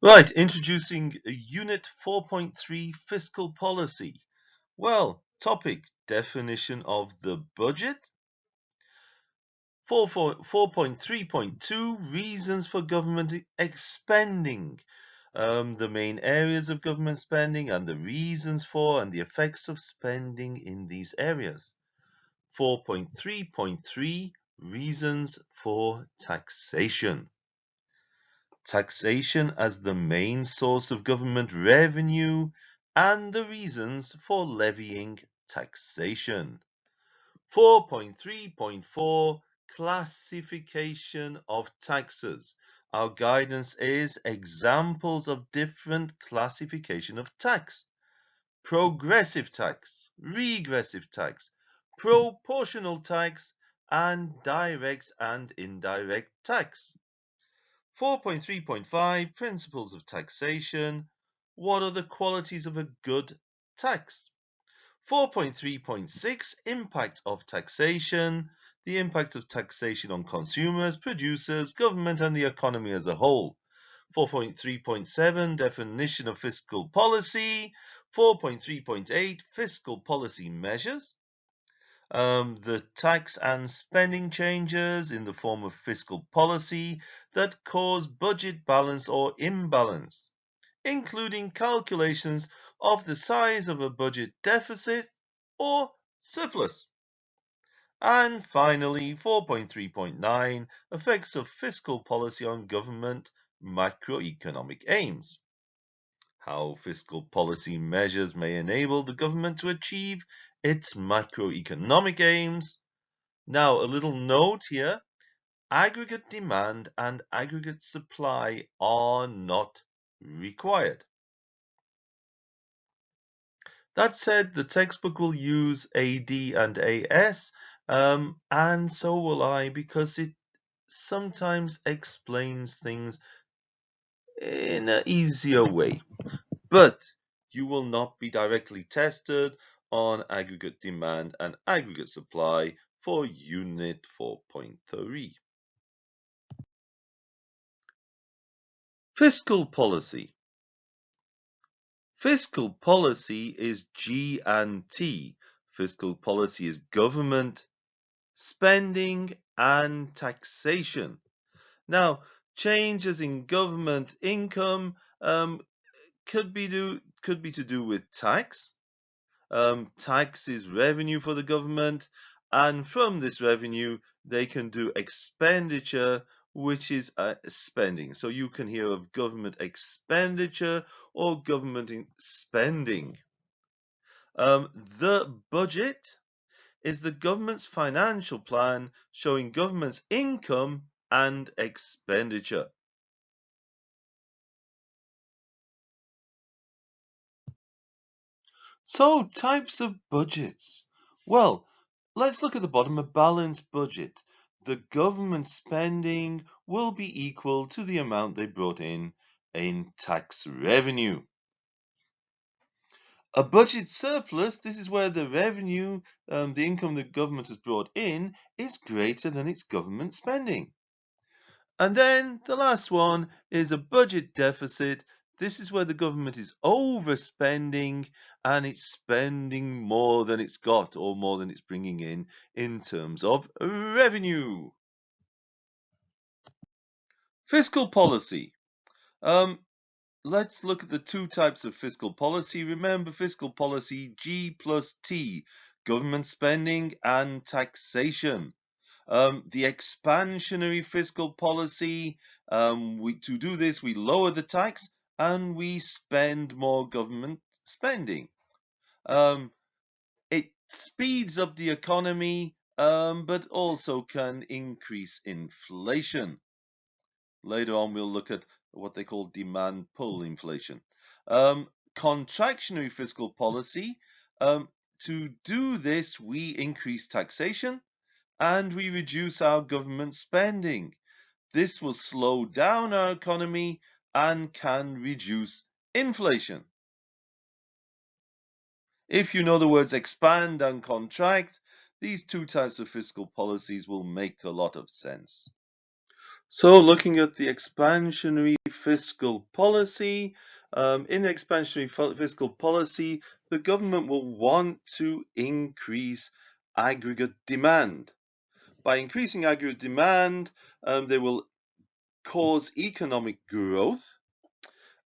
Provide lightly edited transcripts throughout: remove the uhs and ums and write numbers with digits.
Right, introducing Unit 4.3 Fiscal Policy. Well, topic definition of the budget. 4.3.2 Reasons for government expending. The main areas of government spending and the reasons for and the effects of spending in these areas. 4.3.3 Reasons for taxation. Taxation as the main source of government revenue and the reasons for levying taxation. 4.3.4 Classification of taxes. Our guidance is examples of different classification of tax. Progressive tax, regressive tax, proportional tax, and direct and indirect tax. 4.3.5 Principles of taxation. What are the qualities of a good tax? 4.3.6 Impact of taxation. The impact of taxation on consumers, producers, government, and the economy as a whole. 4.3.7 Definition of fiscal policy. 4.3.8 Fiscal policy measures. The tax and spending changes in the form of fiscal policy that cause budget balance or imbalance, including calculations of the size of a budget deficit or surplus. And finally, 4.3.9 Effects of fiscal policy on government macroeconomic aims. How fiscal policy measures may enable the government to achieve its macroeconomic aims. Now, a little note here, aggregate demand and aggregate supply are not required. That said, the textbook will use AD and AS, and so will I, because it sometimes explains things in an easier way. But you will not be directly tested on aggregate demand and aggregate supply for Unit 4.3. Fiscal policy. Fiscal policy is G&T. Fiscal policy is government, spending, and taxation. Now, changes in government income could be to do with tax. Tax is revenue for the government, and from this revenue, they can do expenditure, which is spending. So you can hear of government expenditure or government spending. The budget is the government's financial plan showing government's income and expenditure. So, types of budgets. Well, let's look at the bottom, a balanced budget. The government spending will be equal to the amount they brought in tax revenue. A budget surplus, this is where the revenue, the income the government has brought in, is greater than its government spending. And then the last one is a budget deficit. This is where the government is overspending and it's spending more than it's got or more than it's bringing in terms of revenue. Fiscal policy. Um, let's look at the two types of fiscal policy. Remember, fiscal policy G plus T, government spending and taxation. The expansionary fiscal policy, to do this, we lower the tax and we spend more government spending. It speeds up the economy, but also can increase inflation. Later on, we'll look at what they call demand pull inflation. Contractionary fiscal policy, to do this, we increase taxation and we reduce our government spending. This will slow down our economy and can reduce inflation. If you know the words expand and contract, these two types of fiscal policies will make a lot of sense. So, looking at the expansionary fiscal policy, in expansionary fiscal policy, the government will want to increase aggregate demand. By increasing aggregate demand, they will cause economic growth,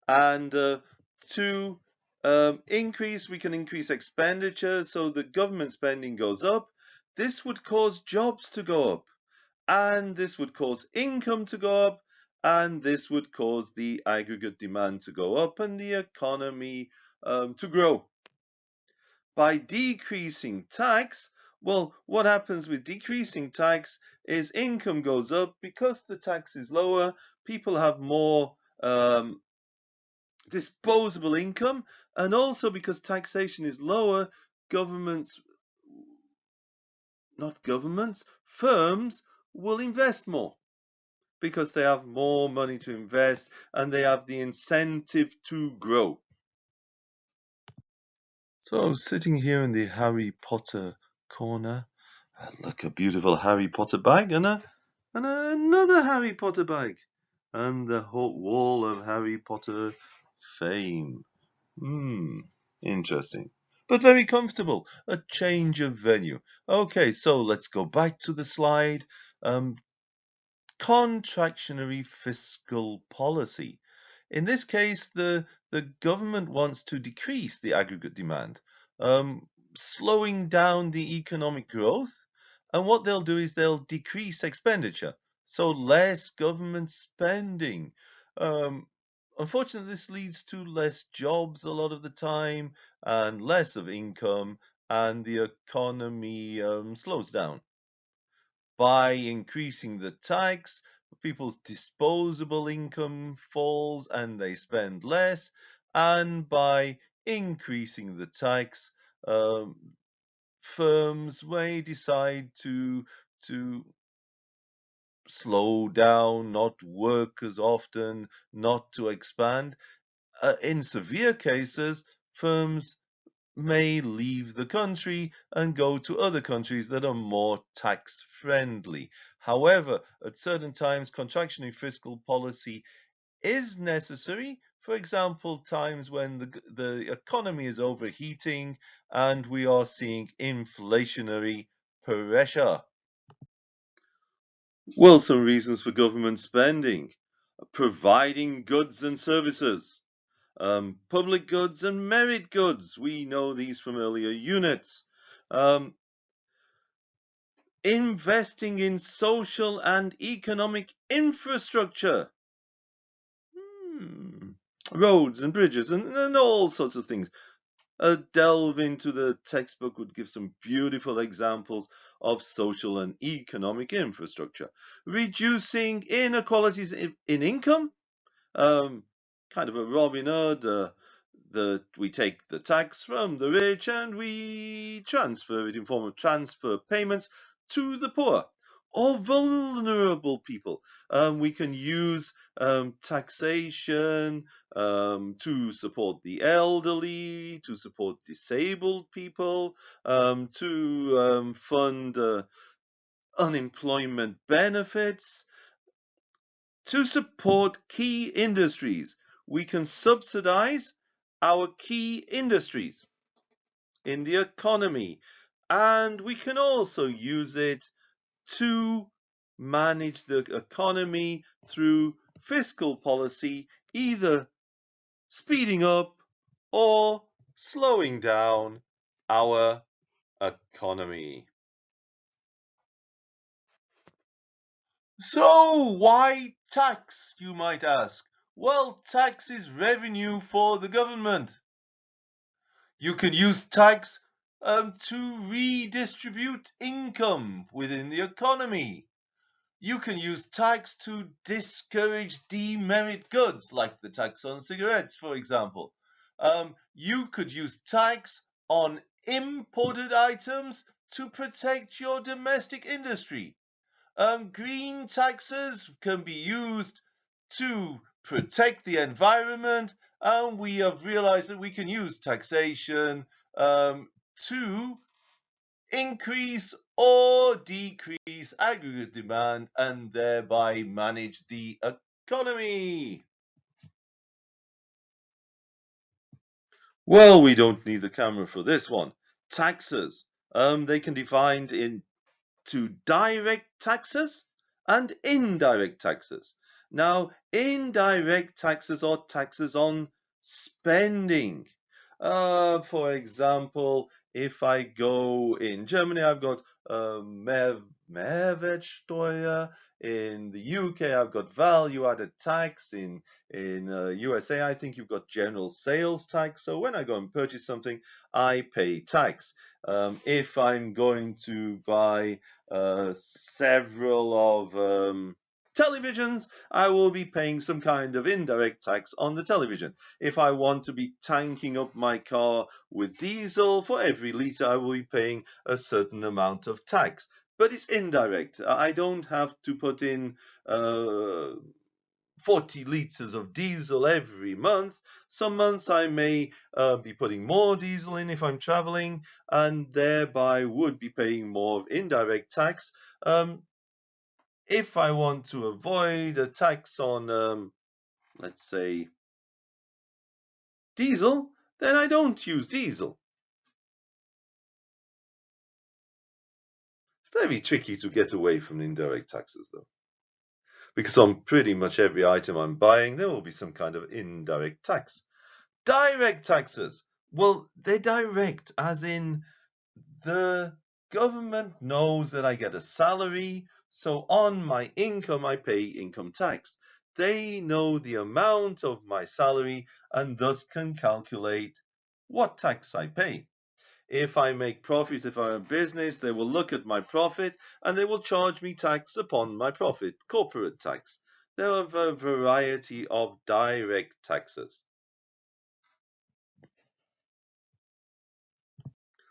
and to we can increase expenditure, so the government spending goes up. This would cause jobs to go up, and this would cause income to go up, and this would cause the aggregate demand to go up and the economy to grow. By decreasing tax, well, what happens with decreasing tax is income goes up because the tax is lower, people have more disposable income, and also because taxation is lower, governments, not governments, firms will invest more, because they have more money to invest and they have the incentive to grow. So, sitting here in the Harry Potter corner, look, a beautiful Harry Potter bag and another Harry Potter bag and the whole wall of Harry Potter fame. Interesting. But very comfortable. A change of venue. Okay, so let's go back to the slide. Um, Contractionary fiscal policy. In this case, the government wants to decrease the aggregate demand, slowing down the economic growth. And what they'll do is they'll decrease expenditure, so less government spending. Um, Unfortunately, this leads to less jobs a lot of the time and less of income, and the economy slows down. By increasing the tax, people's disposable income falls and they spend less. And by increasing the tax, firms may decide to slow down, not work as often, not to expand. In severe cases, firms may leave the country and go to other countries that are more tax friendly. However, at certain times, contractionary fiscal policy is necessary. For example, times when the economy is overheating and we are seeing inflationary pressure. Well, some reasons for government spending: providing goods and services. Public goods and merit goods. We know these from earlier units. Um, Investing in social and economic infrastructure. Hmm. Roads and bridges and all sorts of things. A delve into the textbook would give some beautiful examples of social and economic infrastructure. Reducing inequalities in income. Um, Kind of a Robin Hood. We take the tax from the rich and we transfer it in form of transfer payments to the poor or vulnerable people. We can use taxation to support the elderly, to support disabled people, to fund unemployment benefits, to support key industries. We can subsidize our key industries in the economy, and we can also use it to manage the economy through fiscal policy, either speeding up or slowing down our economy. So, why tax, you might ask? Well, tax is revenue for the government. You can use tax to redistribute income within the economy. You can use tax to discourage demerit goods, like the tax on cigarettes, for example. You could use tax on imported items to protect your domestic industry. Green taxes can be used to protect the environment, and we have realized that we can use taxation to increase or decrease aggregate demand and thereby manage the economy? Well, we don't need the camera for this one. Taxes. They can be defined into direct taxes and indirect taxes. Now, indirect taxes are taxes on spending. For example, if I go in Germany, I've got Mehrwertsteuer. In the UK, I've got value-added tax. In USA, I think you've got general sales tax. So when I go and purchase something, I pay tax. If I'm going to buy several of televisions, I will be paying some kind of indirect tax on the television. If I want to be tanking up my car with diesel, for every litre I will be paying a certain amount of tax. But it's indirect. I don't have to put in 40 litres of diesel every month. Some months I may be putting more diesel in if I'm traveling and thereby would be paying more indirect tax. If I want to avoid a tax on, let's say, diesel, then I don't use diesel. It's very tricky to get away from indirect taxes, though, because on pretty much every item I'm buying, there will be some kind of indirect tax. Direct taxes. Well, they're direct, as in the government knows that I get a salary, so on my income I pay income tax. They know the amount of my salary and thus can calculate what tax I pay. If I make profit, if I'm a business, they will look at my profit and they will charge me tax upon my profit, corporate tax. There are a variety of direct taxes.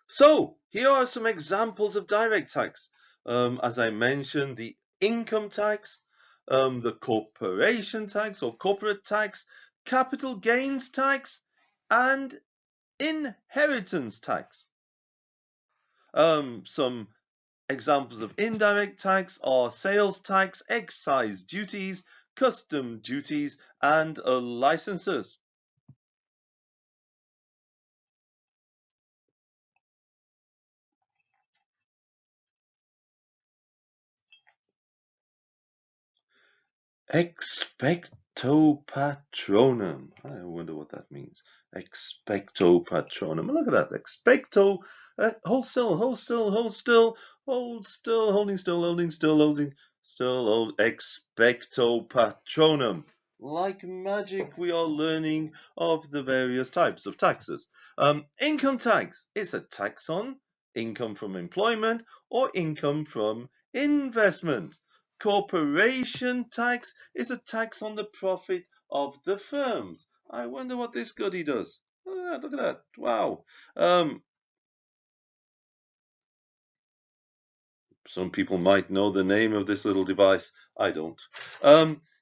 So here are some examples of direct tax. As I mentioned, the income tax, the corporation tax or corporate tax, capital gains tax, and inheritance tax. Some examples of indirect tax are sales tax, excise duties, custom duties, and licenses. Expecto patronum. I wonder what that means. Expecto patronum. Look at that. Expecto. Hold still, hold still, hold still, hold still, holding still, holding still, holding still, hold. Expecto patronum. Like magic, we are learning of the various types of taxes. Income tax is a tax on income from employment or income from investment. Corporation tax is a tax on the profit of the firms. I wonder what this goody does. Look at that, look at that. Wow. Some people might know the name of this little device. I don't.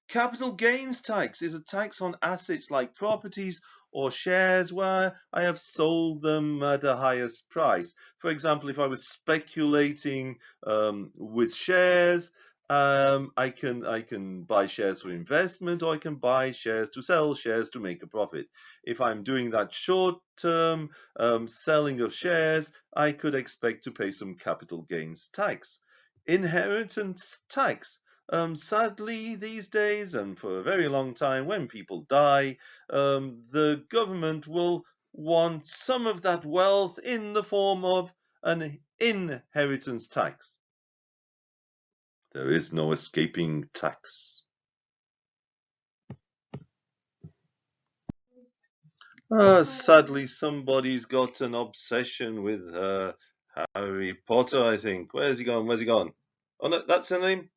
Capital gains tax is a tax on assets like properties or shares where I have sold them at a highest price. For example, if I was speculating with shares, I can buy shares for investment, or I can buy shares to sell shares to make a profit. If I'm doing that short term selling of shares, I could expect to pay some capital gains tax. Inheritance tax. Sadly, these days, and for a very long time, when people die, the government will want some of that wealth in the form of an inheritance tax. There is no escaping tax. Sadly, somebody's got an obsession with Harry Potter, I think. Where's he gone? Where's he gone? Oh, no, that's the name.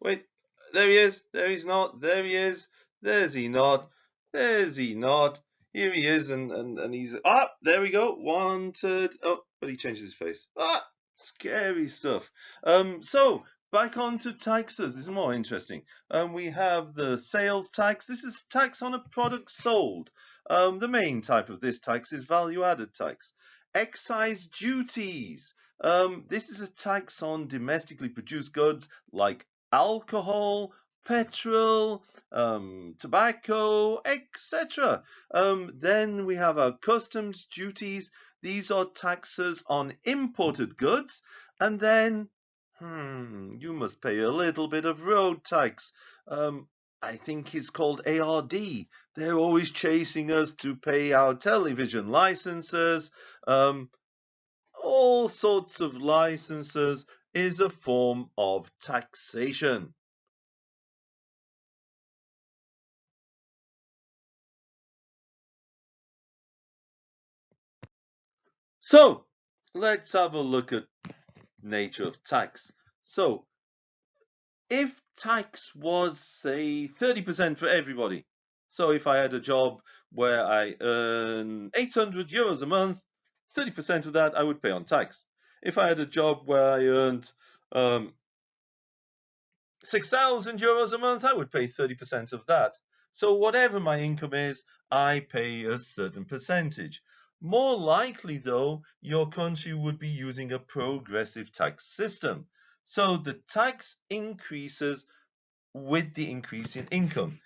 Wait, there he is. There he's not. There he is. There's he not. There's he not. Here he is, and he's there we go. Wanted. Oh, but he changed his face. Scary stuff. So back on to taxes. This is more interesting. We have the sales tax. This is tax on a product sold. The main type of this tax is value-added tax. Excise duties. This is a tax on domestically produced goods like alcohol, petrol, tobacco, etc. Then we have our customs duties. These are taxes on imported goods. And then, you must pay a little bit of road tax. I think it's called ARD. They're always chasing us to pay our television licenses. All sorts of licenses is a form of taxation. So let's have a look at nature of tax. So if tax was, say, 30% for everybody, so if I had a job where I earn 800 euros a month, 30% of that I would pay on tax. If I had a job where I earned 6,000 euros a month, I would pay 30% of that. So whatever my income is, I pay a certain percentage. More likely, though, your country would be using a progressive tax system. So the tax increases with the increase in income.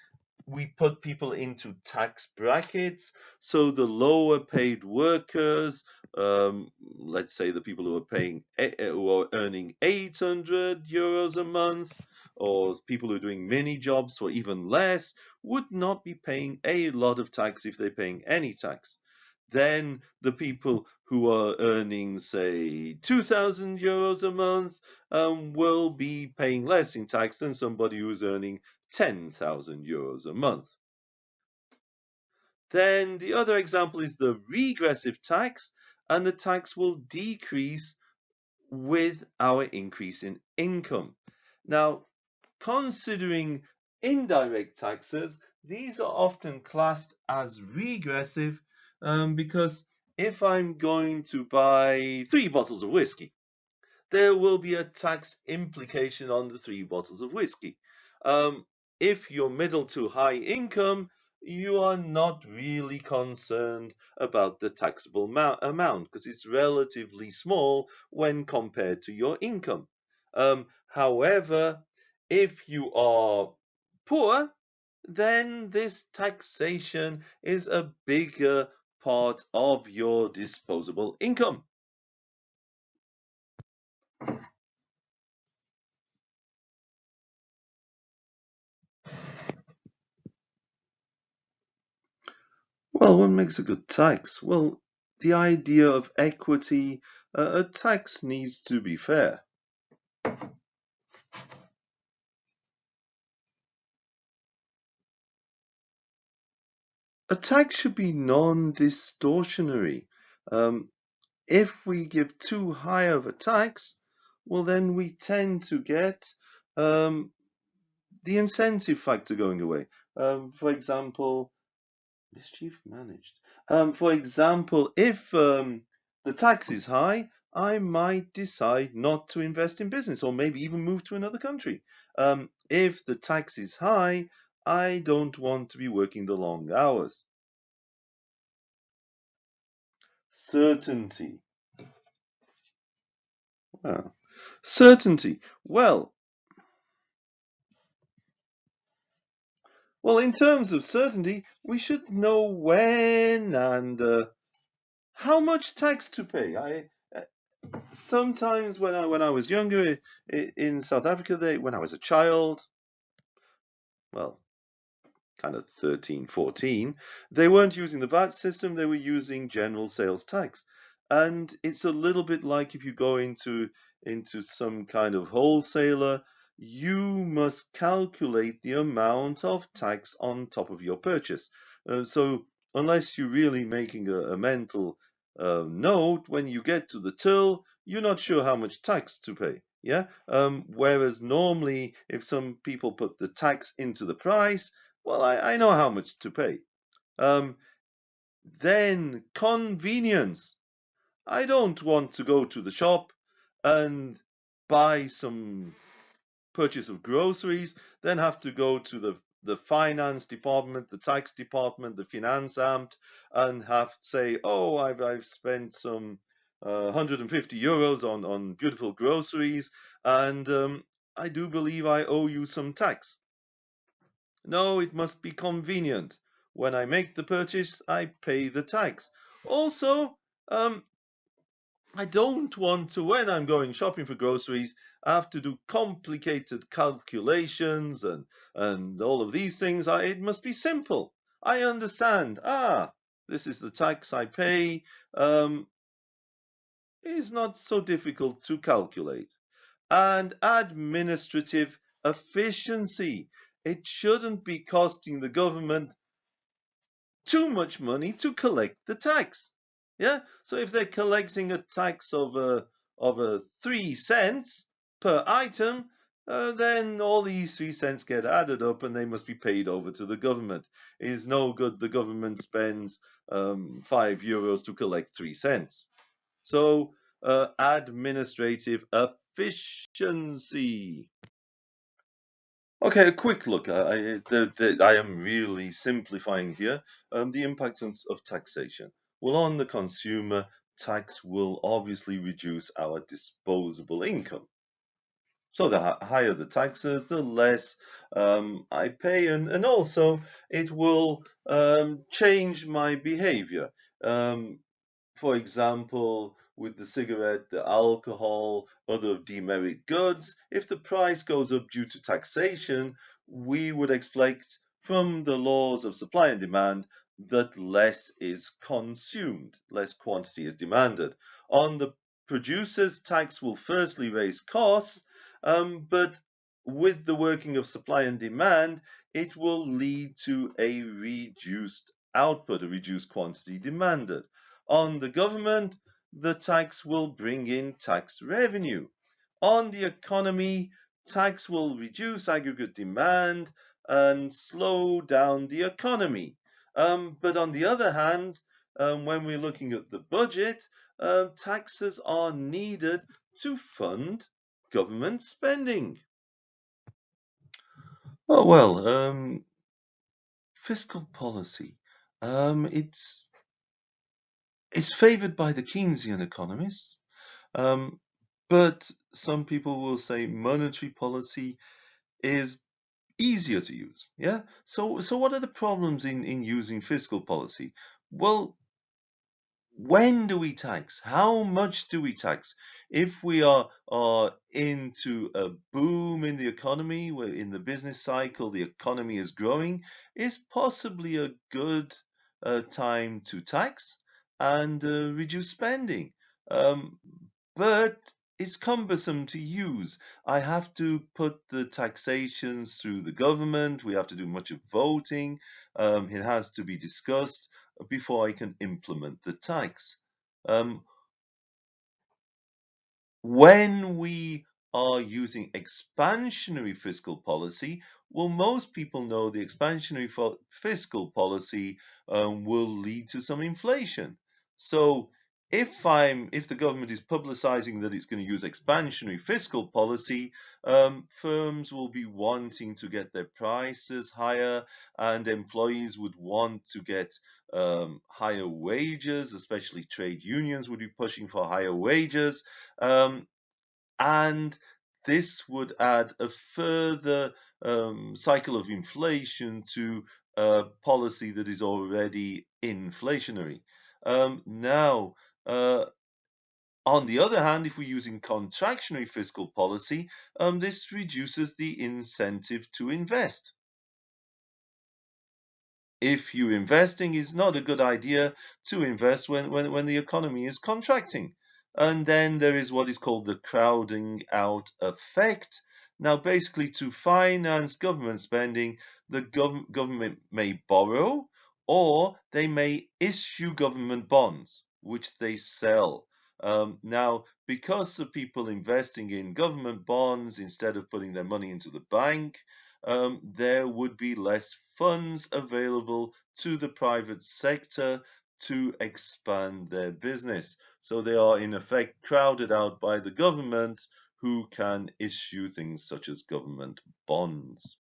We put people into tax brackets. So the lower paid workers, let's say the people who are earning 800 euros a month, or people who are doing mini jobs for even less, would not be paying a lot of tax if they're paying any tax. Then the people who are earning, say, 2,000 euros a month will be paying less in tax than somebody who's earning 10,000 euros a month. Then the other example is the regressive tax, and the tax will decrease with our increase in income. Now, considering indirect taxes, these are often classed as regressive because if I'm going to buy 3 bottles of whiskey, there will be a tax implication on the 3 bottles of whiskey. If you're middle to high income, you are not really concerned about the taxable amount because it's relatively small when compared to your income. However, if you are poor, then this taxation is a bigger part of your disposable income. Well, what makes a good tax? Well, the idea of equity, a tax needs to be fair. A tax should be non-distortionary. If we give too high of a tax, well, then we tend to get um, the incentive factor going away. For example, mischief managed. For example, if the tax is high, I might decide not to invest in business or maybe even move to another country. If the tax is high, I don't want to be working the long hours. Certainty. Wow. Certainty. Well, in terms of certainty, we should know when and how much tax to pay. Sometimes when I was younger in South Africa, when I was a child, well, kind of 13, 14, they weren't using the VAT system, they were using general sales tax. And it's a little bit like if you go into some kind of wholesaler, you must calculate the amount of tax on top of your purchase. So unless you're really making a mental note, when you get to the till, you're not sure how much tax to pay. Yeah. Whereas normally, if some people put the tax into the price, well, I know how much to pay. Um, then convenience. I don't want to go to the shop and buy some purchase of groceries, then have to go to the finance department, the tax department, the finance amt, and have to say, oh, I've spent some €150 on beautiful groceries, and I do believe I owe you some tax. No, it must be convenient. When I make the purchase, I pay the tax. Also, I don't want to, when I'm going shopping for groceries, have to do complicated calculations and all of these things. It must be simple. I understand. This is the tax I pay. Is not so difficult to calculate. And administrative efficiency. It shouldn't be costing the government too much money to collect the tax. Yeah, so if they're collecting a tax of 3 cents per item, then all these 3 cents get added up and they must be paid over to the government. It is no good the government spends €5 to collect 3 cents. So administrative efficiency. Okay, a quick look. I am really simplifying here. The impact of taxation. Well, on the consumer, tax will obviously reduce our disposable income. So the higher the taxes, the less I pay, and also it will change my behavior. Um, for example, with the cigarette, the alcohol, other demerit goods, if the price goes up due to taxation, we would expect from the laws of supply and demand that less is consumed, less quantity is demanded. On the producers, tax will firstly raise costs, but with the working of supply and demand, it will lead to a reduced output, a reduced quantity demanded. On the government, the tax will bring in tax revenue. On the economy, tax will reduce aggregate demand and slow down the economy. But on the other hand, when we're looking at the budget, taxes are needed to fund government spending. Oh, well, fiscal policy. It's favored by the Keynesian economists, um, but some people will say monetary policy is easier to use. Yeah. So what are the problems in using fiscal policy? Well, when do we tax? How much do we tax? If we are into a boom in the economy, where in the business cycle the economy is growing, is possibly a good time to tax and reduce spending. Um, but it's cumbersome to use. I have to put the taxations through the government. We have to do much of voting. It has to be discussed before I can implement the tax. Um, when we are using expansionary fiscal policy, well, most people know the expansionary fiscal policy will lead to some inflation. So if the government is publicizing that it's going to use expansionary fiscal policy, firms will be wanting to get their prices higher, and employees would want to get higher wages, especially trade unions would be pushing for higher wages. Um, and this would add a further cycle of inflation to a policy that is already inflationary. Now, on the other hand, if we're using contractionary fiscal policy, this reduces the incentive to invest. If you're investing, it's not a good idea to invest when the economy is contracting. And then there is what is called the crowding out effect. Now, basically, to finance government spending, the government may borrow or they may issue government bonds, which they sell. Now, because of people investing in government bonds instead of putting their money into the bank, there would be less funds available to the private sector to expand their business. So they are in effect crowded out by the government, who can issue things such as government bonds.